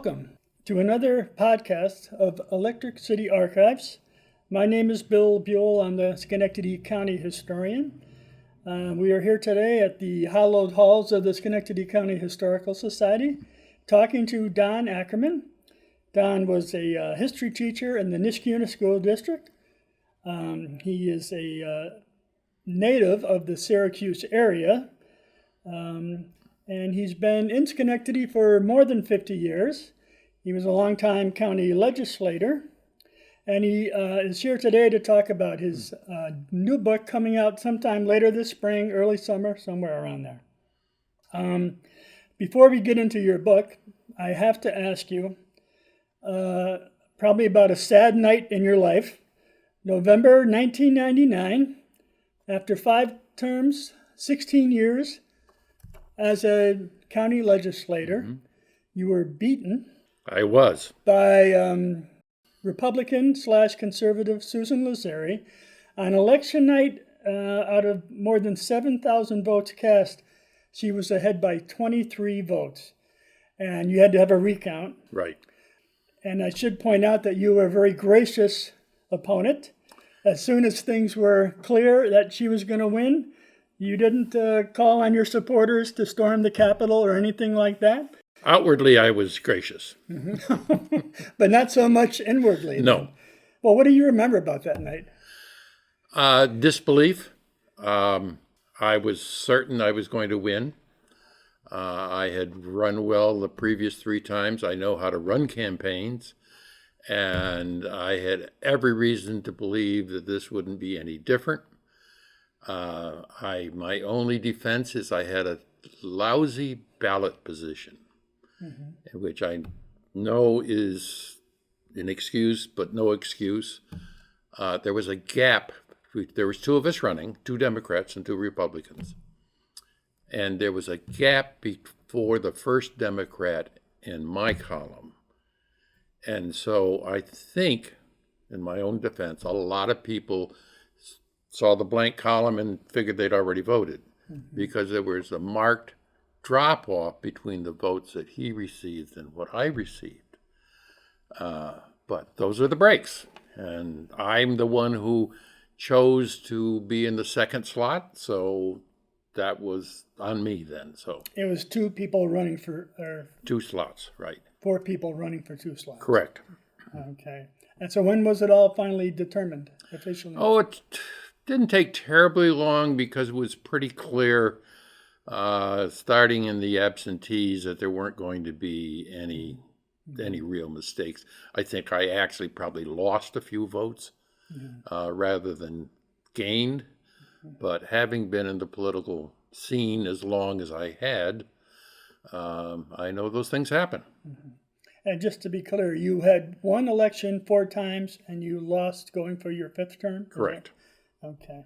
Welcome to another podcast of Electric City Archives. My name is Bill Buell. I'm the Schenectady County historian. We are here today at the hallowed halls of the Schenectady County Historical Society talking to Don Ackerman. Don was a history teacher in the Niskayuna School District. He is a native of the Syracuse area, and he's been in Schenectady for more than 50 years. He was a longtime county legislator, and he is here today to talk about his new book coming out sometime later this spring, early summer, somewhere around there. Before we get into your book, I have to ask you probably about a sad night in your life. November 1999, after 5 terms, 16 years as a county legislator, you were beaten. I was. By Republican/conservative Susan Lazari on election night. Out of more than 7,000 votes cast, she was ahead by 23 votes. And you had to have a recount. Right. And I should point out that you were a very gracious opponent. As soon as things were clear that she was going to win, you didn't call on your supporters to storm the Capitol or anything like that? Outwardly, I was gracious. But not so much inwardly. No. Then. Well, what do you remember about that night? Disbelief. I was certain I was going to win. I had run well the previous 3 times. I know how to run campaigns. And I had every reason to believe that this wouldn't be any different. My only defense is I had a lousy ballot position, which I know is an excuse, but no excuse. There was a gap. There was 2 of us running, 2 Democrats and 2 Republicans. And there was a gap before the first Democrat in my column. And so I think, in my own defense, a lot of people saw the blank column and figured they'd already voted because there was a marked drop-off between the votes that he received and what I received. But those are the breaks. And I'm the one who chose to be in the second slot, so that was on me then. So it was 2 people running for... 2 slots, right. 4 people running for 2 slots. Correct. Okay. And so when was it all finally determined officially? Oh, it didn't take terribly long because it was pretty clear, starting in the absentees, that there weren't going to be any real mistakes. I think I actually probably lost a few votes rather than gained. But having been in the political scene as long as I had, I know those things happen. And just to be clear, you had won election 4 times and you lost going for your 5th term? Correct. Okay.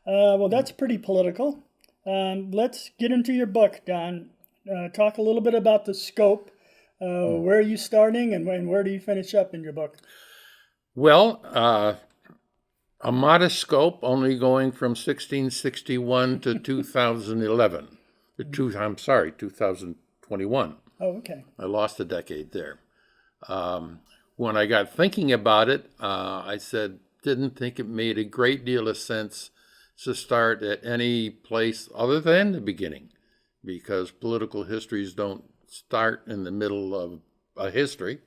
Well, that's pretty political. Let's get into your book, Don. Talk a little bit about the scope. Where are you starting and where do you finish up in your book? Well, a modest scope, only going from 1661 to 2011. 2021. Oh, okay. I lost a decade there. When I got thinking about it, I didn't think it made a great deal of sense to start at any place other than the beginning, because political histories don't start in the middle of a history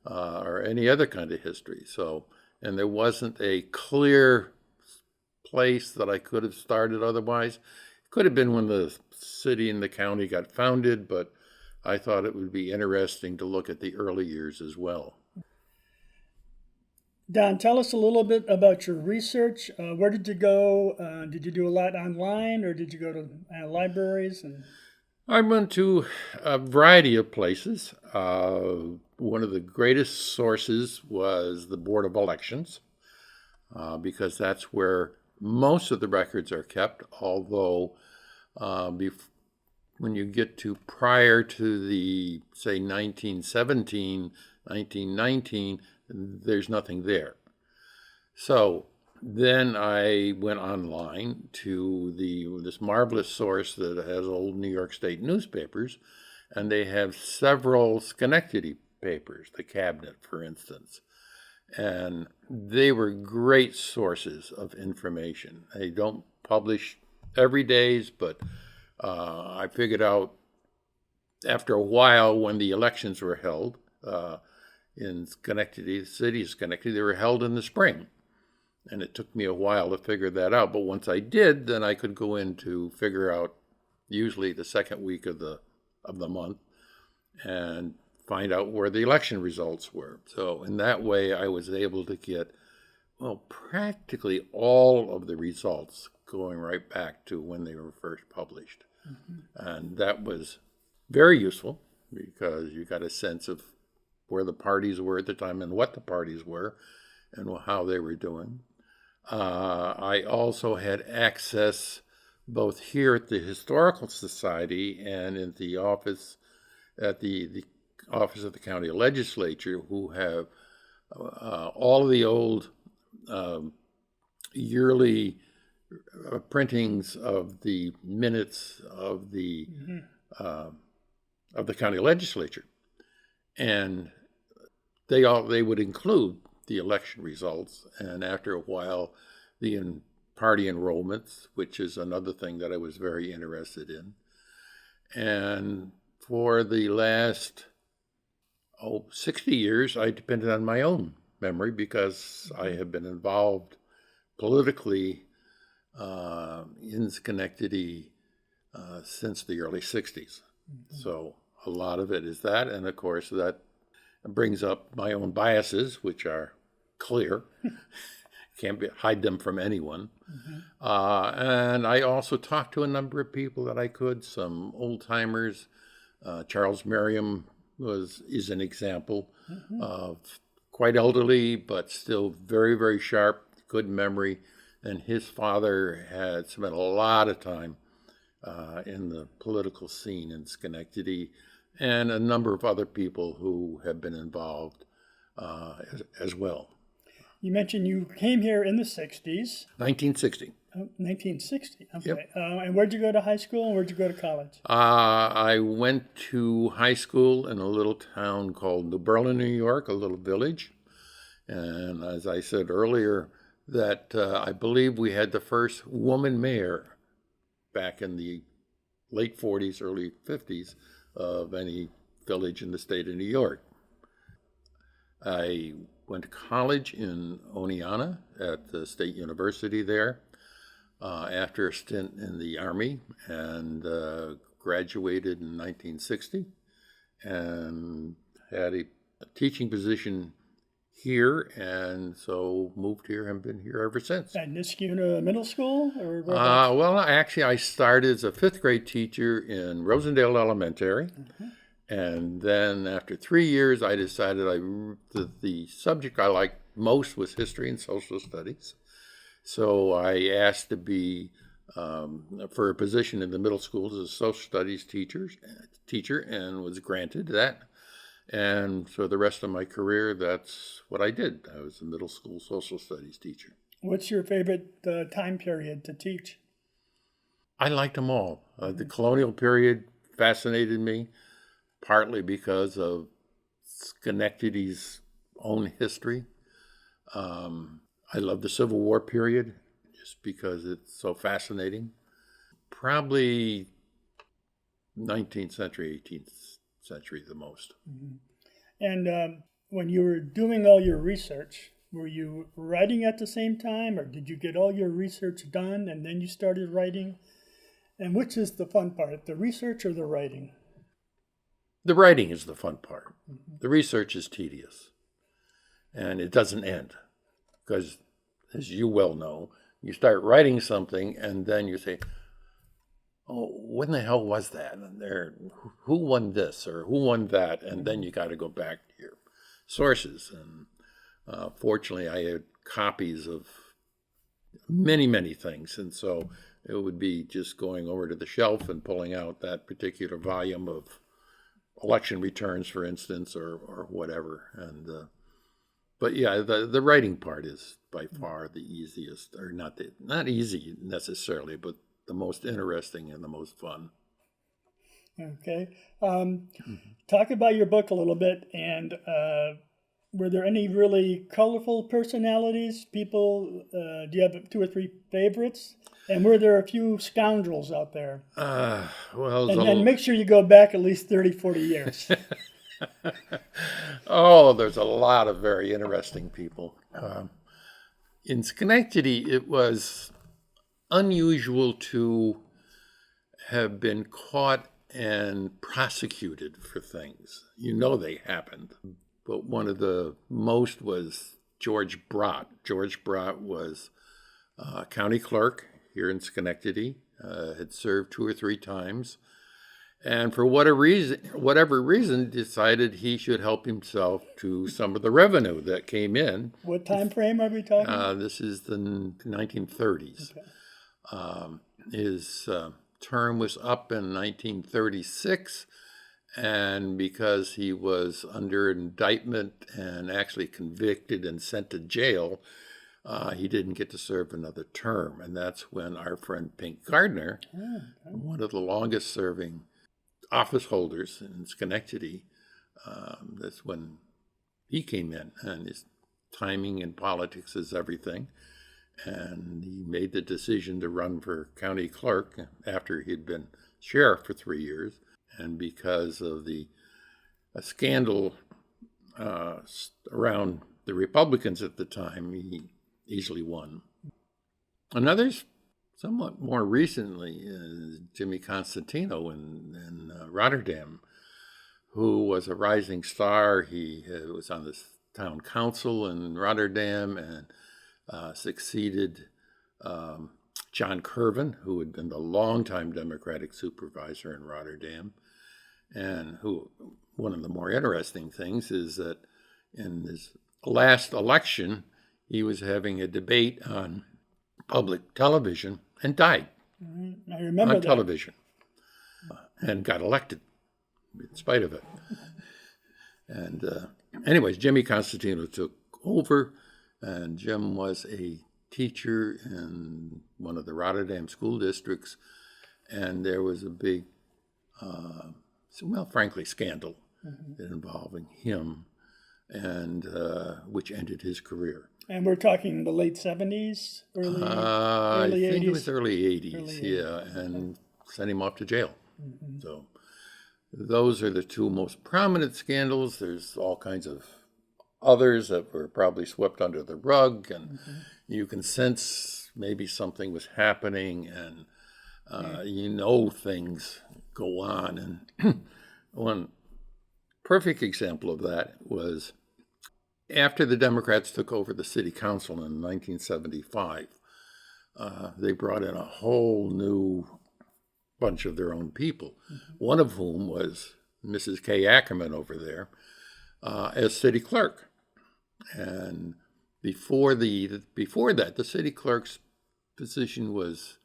or any other kind of history. So, and there wasn't a clear place that I could have started otherwise. It could have been when the city and the county got founded, but I thought it would be interesting to look at the early years as well. Don, tell us a little bit about your research. Where did you go? Did you do a lot online or did you go to libraries? I went to a variety of places. One of the greatest sources was the Board of Elections, because that's where most of the records are kept, although when you get to prior to the, say, 1917, 1919, there's nothing there. So then I went online to this marvelous source that has old New York State newspapers, and they have several Schenectady papers, the Cabinet, for instance. And they were great sources of information. They don't publish every day, but I figured out after a while when the elections were held in Schenectady, the city of Schenectady, they were held in the spring. And it took me a while to figure that out. But once I did, then I could go in to figure out usually the second week of the month and find out where the election results were. So in that way, I was able to get, well, practically all of the results going right back to when they were first published. And that was very useful because you got a sense of where the parties were at the time and what the parties were and how they were doing. I also had access both here at the Historical Society and in the office at the office of the county legislature, who have all of the old yearly printings of the minutes of the county legislature, and they would include the election results, and after a while, the party enrollments, which is another thing that I was very interested in. And for the last 60 years, I depended on my own memory because I have been involved politically in Schenectady since the early 60s. So a lot of it is that, and of course that brings up my own biases, which are clear. Can't hide them from anyone. And I also talked to a number of people that I could, some old-timers. Charles Merriam is an example of quite elderly, but still very, very sharp, good memory. And his father had spent a lot of time in the political scene in Schenectady, and a number of other people who have been involved as well. You mentioned you came here in the 60s. 1960. 1960, okay. Yep. And where'd you go to high school and where'd you go to college? I went to high school in a little town called New Berlin, New York, a little village. And as I said earlier, that I believe we had the first woman mayor back in the late 40s, early 50s of any village in the state of New York. I went to college in Oneonta at the State University there after a stint in the Army, and graduated in 1960 and had a teaching position here, and so moved here and been here ever since. At Niskuna Middle School? Or Well, actually, I started as a fifth grade teacher in Rosendale Elementary. And then after 3 years, I decided the subject I liked most was history and social studies. So I asked to be for a position in the middle school as a social studies teacher, and was granted that. And so the rest of my career, that's what I did. I was a middle school social studies teacher. What's your favorite time period to teach? I liked them all. The colonial period fascinated me, partly because of Schenectady's own history. I love the Civil War period just because it's so fascinating. Probably 19th century, 18th century the most. And when you were doing all your research, were you writing at the same time, or did you get all your research done and then you started writing? And which is the fun part, the research or the writing? The writing is the fun part. The research is tedious, and it doesn't end because, as you well know, you start writing something and then you say, oh, when the hell was that? And who won this or who won that? And then you got to go back to your sources. And fortunately, I had copies of many, many things. And so it would be just going over to the shelf and pulling out that particular volume of election returns, for instance, or whatever. And but yeah, the writing part is by far the easiest, or not easy necessarily, but the most interesting and the most fun. Okay. Talk about your book a little bit, and were there any really colorful personalities? People, do you have two or three favorites? And were there a few scoundrels out there? Well, And make sure you go back at least 30, 40 years. oh, there's a lot of very interesting people. In Schenectady, it was unusual to have been caught and prosecuted for things. You know they happened. But one of the most was George Brott. George Brott was county clerk here in Schenectady, had served 2 or 3 times, and for whatever reason, decided he should help himself to some of the revenue that came in. What time frame are we talking? This is the 1930s. Okay. His term was up in 1936, and because he was under indictment and actually convicted and sent to jail, he didn't get to serve another term. And that's when our friend Pink Gardner, one of the longest serving office holders in Schenectady, that's when he came in. And his timing in politics is everything. And he made the decision to run for county clerk after he'd been sheriff for 3 years. And because of the scandal around the Republicans at the time, he easily won. Another, somewhat more recently, is Jimmy Constantino in Rotterdam, who was a rising star. He was on the town council in Rotterdam and succeeded John Kervin, who had been the longtime Democratic supervisor in Rotterdam, and who, one of the more interesting things is that in his last election, he was having a debate on public television and died I remember on that. television and got elected in spite of it. And anyways, Jimmy Constantino took over, and Jim was a teacher in one of the Rotterdam school districts, and there was a big, frankly, scandal involving him, and which ended his career. And we're talking the late 70s, early I 80s? think it was early 80s, Early 80s, yeah, and sent him off to jail. So those are the two most prominent scandals. There's all kinds of others that were probably swept under the rug, and you can sense maybe something was happening, and things go on. And one perfect example of that was after the Democrats took over the city council in 1975, they brought in a whole new bunch of their own people, one of whom was Mrs. K. Ackerman over there as city clerk. And before that, the city clerk's position was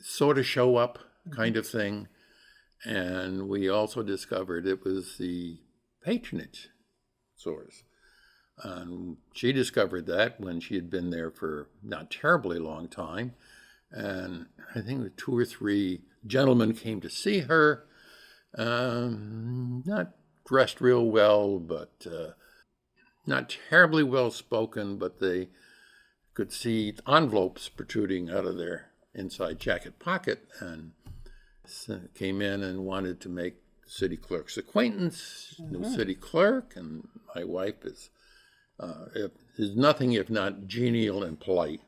sort of show up kind of thing. And we also discovered it was the patronage source. And she discovered that when she had been there for not terribly long time. And I think 2 or 3 gentlemen came to see her, not dressed real well, but not terribly well spoken, but they could see envelopes protruding out of their inside jacket pocket, and came in and wanted to make the city clerk's acquaintance, new city clerk, and my wife is nothing if not genial and polite,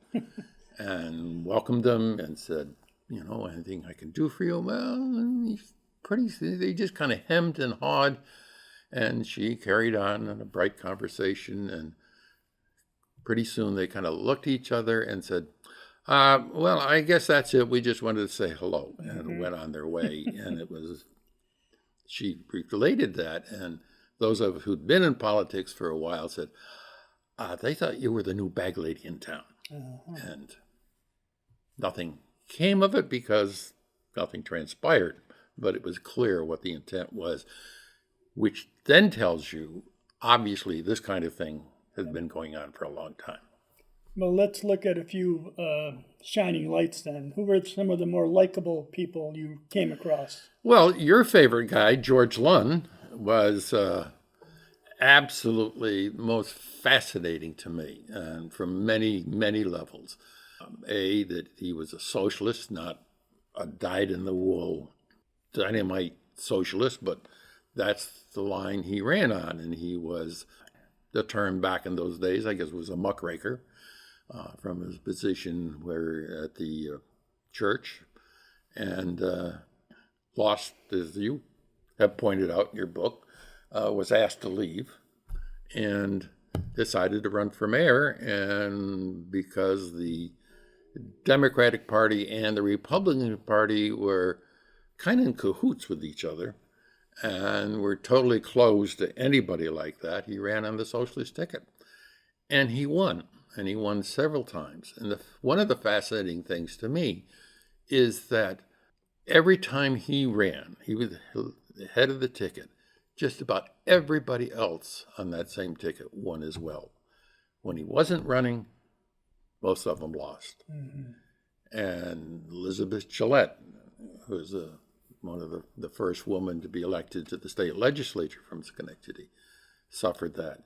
and welcomed them and said, anything I can do for you? Well, they just kind of hemmed and hawed, and she carried on in a bright conversation, and pretty soon they kind of looked at each other and said, well, I guess that's it. We just wanted to say hello, and went on their way. And she related that, and those of us who'd been in politics for a while said, they thought you were the new bag lady in town. And nothing came of it because nothing transpired, but it was clear what the intent was, which then tells you, obviously, this kind of thing has been going on for a long time. Well, let's look at a few shining lights then. Who were some of the more likable people you came across? Well, your favorite guy, George Lund, was absolutely most fascinating to me, and from many, many levels. That he was a socialist, not a dyed-in-the-wool dynamite socialist, but that's the line he ran on, and he was, the term back in those days, I guess, was a muckraker from his position where at the church, and lost, as you have pointed out in your book, was asked to leave and decided to run for mayor. And because the Democratic Party and the Republican Party were kind of in cahoots with each other and were totally closed to anybody like that, he ran on the socialist ticket. And he won. And he won several times. And one of the fascinating things to me is that every time he ran, he was the head of the ticket. Just about everybody else on that same ticket won as well. When he wasn't running, most of them lost. Mm-hmm. And Elizabeth Gillette, who was one of the first woman to be elected to the state legislature from Schenectady, suffered that.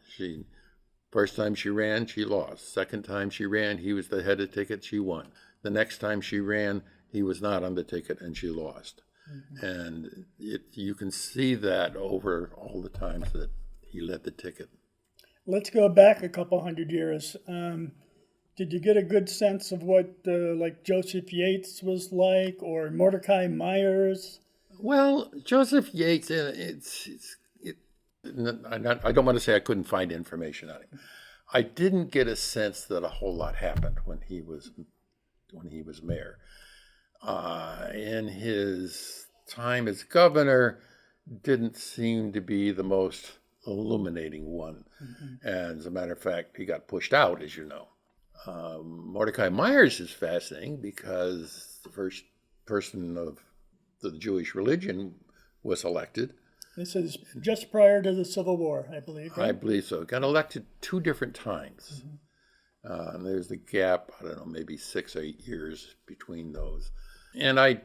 First time she ran, she lost. Second time she ran, he was the head of the ticket, she won. The next time she ran, he was not on the ticket and she lost. Mm-hmm. And you can see that over all the times that he led the ticket. Let's go back a couple hundred years. Did you get a good sense of what like Joseph Yates was like, or Mordecai Myers? Well, Joseph Yates, I don't want to say I couldn't find information on him. I didn't get a sense that a whole lot happened when he was mayor. In his time as governor, didn't seem to be the most illuminating one. Mm-hmm. And as a matter of fact, he got pushed out, as you know. Mordecai Myers is fascinating because the first person of the Jewish religion was elected. This is just prior to the Civil War, I believe. Right? I believe so. Got elected 2 different times. Mm-hmm. And there's the gap, I don't know, maybe 6 or 8 years between those. And I've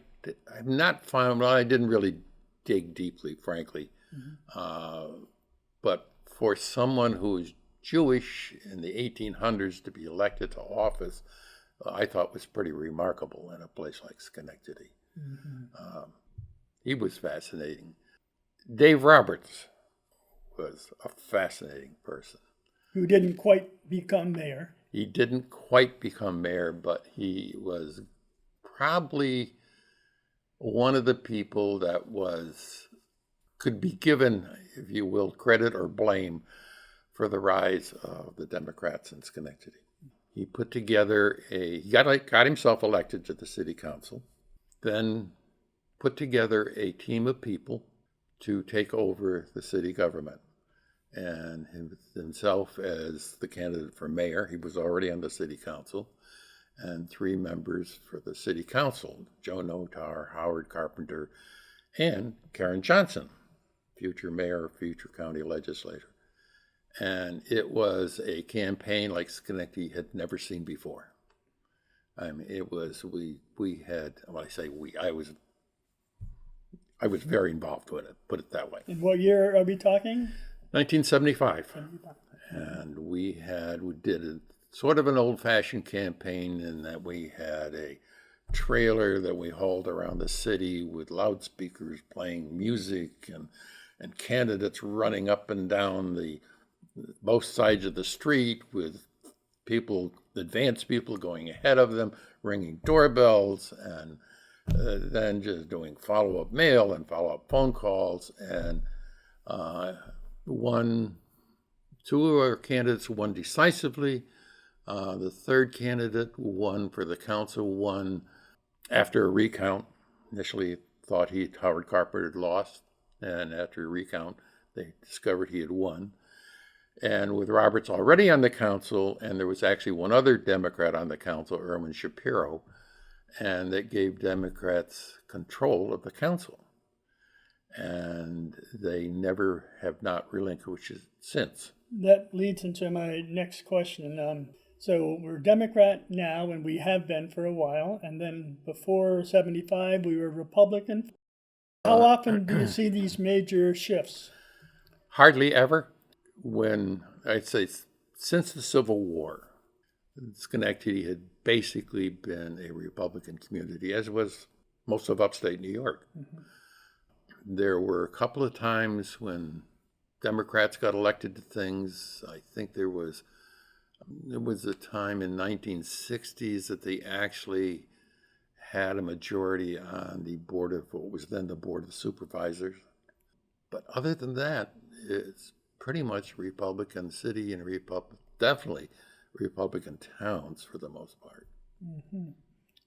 not found, well, I didn't really dig deeply, frankly. Mm-hmm. But for someone who is Jewish in the 1800s to be elected to office, I thought was pretty remarkable in a place like Schenectady. Mm-hmm. He was fascinating. Dave Roberts was a fascinating person. Who didn't quite become mayor. He didn't quite become mayor, but he was probably one of the people that could be given, if you will, credit or blame for the rise of the Democrats in Schenectady. He put together he got himself elected to the city council, then put together a team of people to take over the city government. And himself as the candidate for mayor, he was already on the city council, and 3 members for the city council, Joe Notar, Howard Carpenter, and Karen Johnson, future mayor, future county legislator. And it was a campaign like Schenectady had never seen before. I mean, it was, we had, when I say we, I was very involved with it, put it that way. In what year are we talking? 1975. And we did a sort of an old-fashioned campaign in that we had a trailer that we hauled around the city with loudspeakers playing music and candidates running up and down both sides of the street with advanced people going ahead of them, ringing doorbells, and then just doing follow-up mail and follow-up phone calls. And 2 of our candidates won decisively. The third candidate won for the council, won after a recount. Initially thought Howard Carpenter had lost, and after a recount, they discovered he had won. And with Roberts already on the council, and there was actually one other Democrat on the council, Erwin Shapiro, and that gave Democrats control of the council. And they never have not relinquished it since. That leads into my next question. So we're Democrat now, and we have been for a while. And then before 75, we were Republican. How often do you see these major shifts? Hardly ever. When I'd say since the Civil War, Schenectady had basically been a Republican community, as was most of upstate New York. There were a couple of times when Democrats got elected to things. I think there was a time in 1960s that they actually had a majority on the board of what was then the Board of Supervisors. But other than that, it's pretty much Republican city and definitely Republican towns for the most part. Mm-hmm.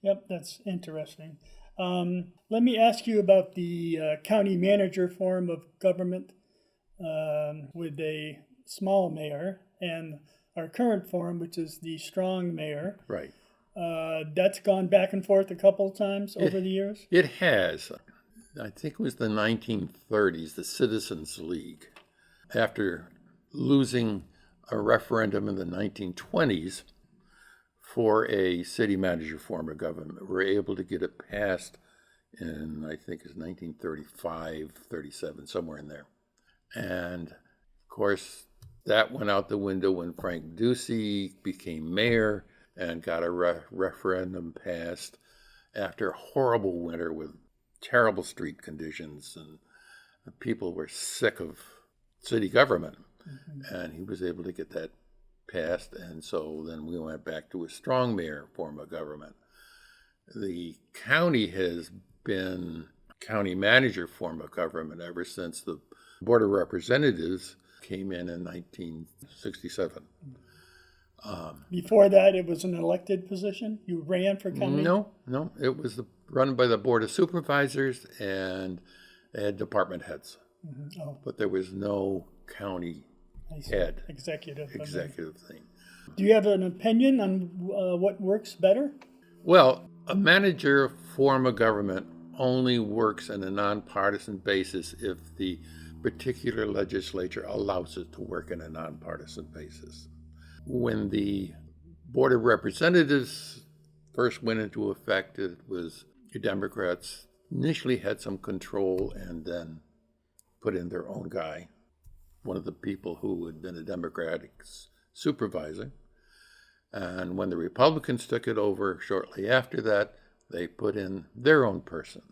Yep, that's interesting. Let me ask you about the county manager form of government with a small mayor and our current form, which is the strong mayor. Right. That's gone back and forth a couple of times over the years. It has. I think it was the 1930s, the Citizens League, after losing a referendum in the 1920s for a city manager form of government, were able to get it passed in, I think it's 1935, 37, somewhere in there. And of course, that went out the window when Frank Ducey became mayor and got a referendum passed after a horrible winter with terrible street conditions, and people were sick of city government. And he was able to get that passed, and so then we went back to a strong mayor form of government. The county has been county manager form of government ever since the Board of Representatives came in 1967. Before that, it was an elected position? You ran for county? No, it was run by the Board of Supervisors, and they had department heads. Oh, But there was no county head executive thing. Do you have an opinion on what works better? Well, a manager form of government only works on a nonpartisan basis if the particular legislature allows it to work in a nonpartisan basis. When the Board of Representatives first went into effect, it was the Democrats initially had some control and then put in their own guy, one of the people who had been a Democratic supervisor. And when the Republicans took it over shortly after that, they put in their own person.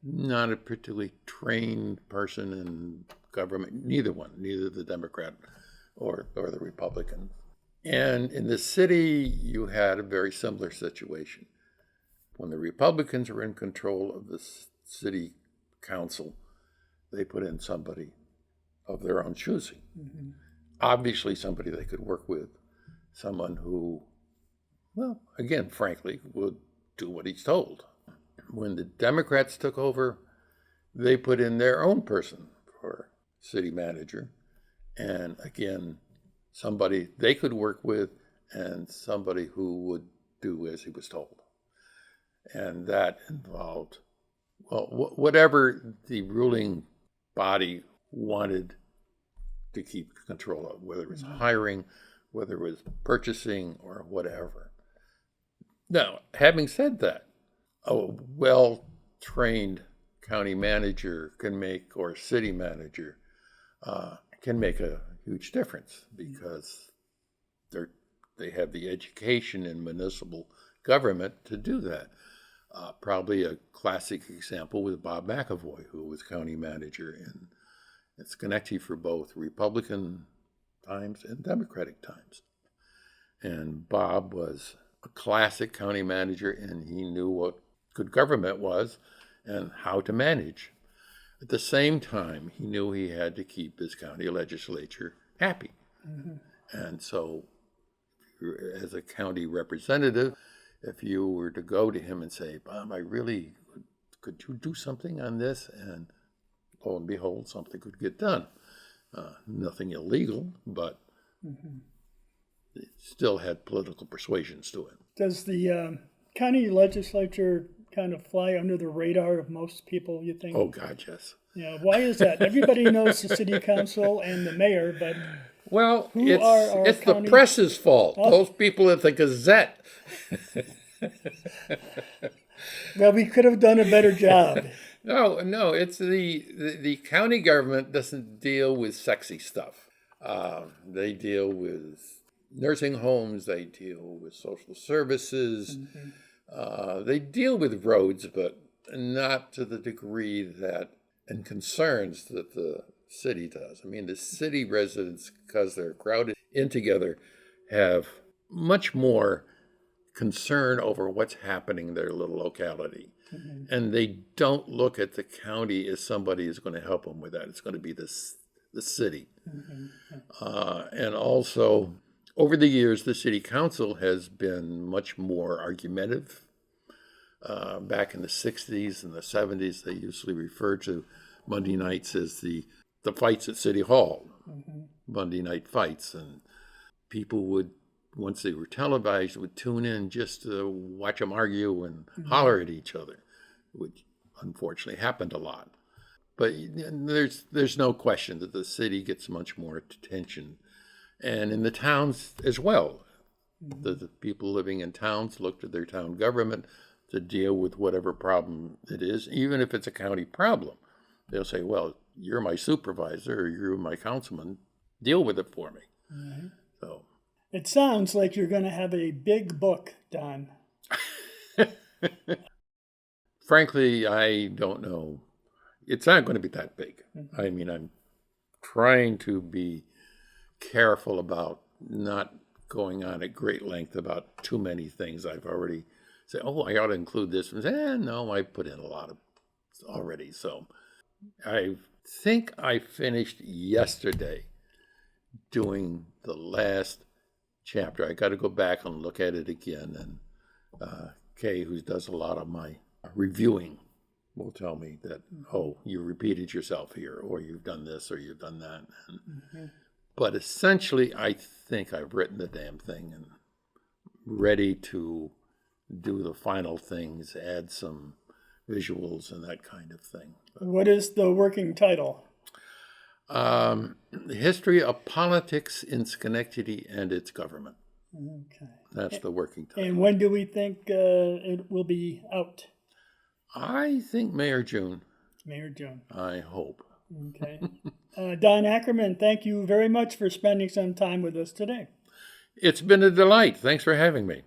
Not a particularly trained person in government, neither the Democrat or the Republican. And in the city, you had a very similar situation. When the Republicans were in control of the city council, they put in somebody of their own choosing. Obviously somebody they could work with, someone who, well, again, frankly, would do what he's told. When the Democrats took over, they put in their own person for city manager. And again, somebody they could work with and somebody who would do as he was told. And that involved, well, whatever the ruling body wanted to keep control of, whether it was hiring, whether it was purchasing, or whatever. Now, having said that, a well-trained county manager or city manager can make a huge difference because they have the education in municipal government to do that. Probably a classic example was Bob McAvoy, who was county manager in Schenectady for both Republican times and Democratic times. And Bob was a classic county manager, and he knew what good government was and how to manage. At the same time, he knew he had to keep his county legislature happy. And so, as a county representative, if you were to go to him and say, Bob, could you do something on this? And lo and behold, something could get done. Nothing illegal, but it still had political persuasions to it. Does the county legislature kind of fly under the radar of most people, you think? Oh, God, yes. Yeah, why is that? Everybody knows the city council and the mayor, but Well, Who are our it's the county- press's fault. Those people at the Gazette. Well, we could have done a better job. No, it's the county government doesn't deal with sexy stuff. They deal with nursing homes, they deal with social services, they deal with roads, but not to the degree that, and concerns that the city does. I mean, the city residents, because they're crowded in together, have much more concern over what's happening in their little locality. And they don't look at the county as somebody who's going to help them with that. It's going to be the city. And also, over the years, the city council has been much more argumentative. Back in the 60s and the 70s, they usually referred to Monday nights as the fights at City Hall, Monday night fights. And people would, once they were televised, would tune in just to watch them argue and holler at each other, which unfortunately happened a lot. But there's no question that the city gets much more attention, and in the towns as well. The people living in towns look to their town government to deal with whatever problem it is, even if it's a county problem. They'll say, well, you're my supervisor, or you're my councilman, deal with it for me. So It sounds like you're going to have a big book, Don. frankly, I don't know. It's not going to be that big. I mean, I'm trying to be careful about not going on at great length about too many things. I've already said, oh, I ought to include this. And no, I put in a lot of already. So I think I finished yesterday doing the last chapter. I got to go back and look at it again. And Kay, who does a lot of my reviewing, will tell me that, oh, you repeated yourself here, or you've done this, or you've done that. But essentially, I think I've written the damn thing and ready to do the final things, add some visuals and that kind of thing. What is the working title? The history of politics in Schenectady and its government. Okay. That's the working title. And when do we think it will be out? I think May or June. May or June. I hope. Okay. Don Ackerman, thank you very much for spending some time with us today. It's been a delight. Thanks for having me.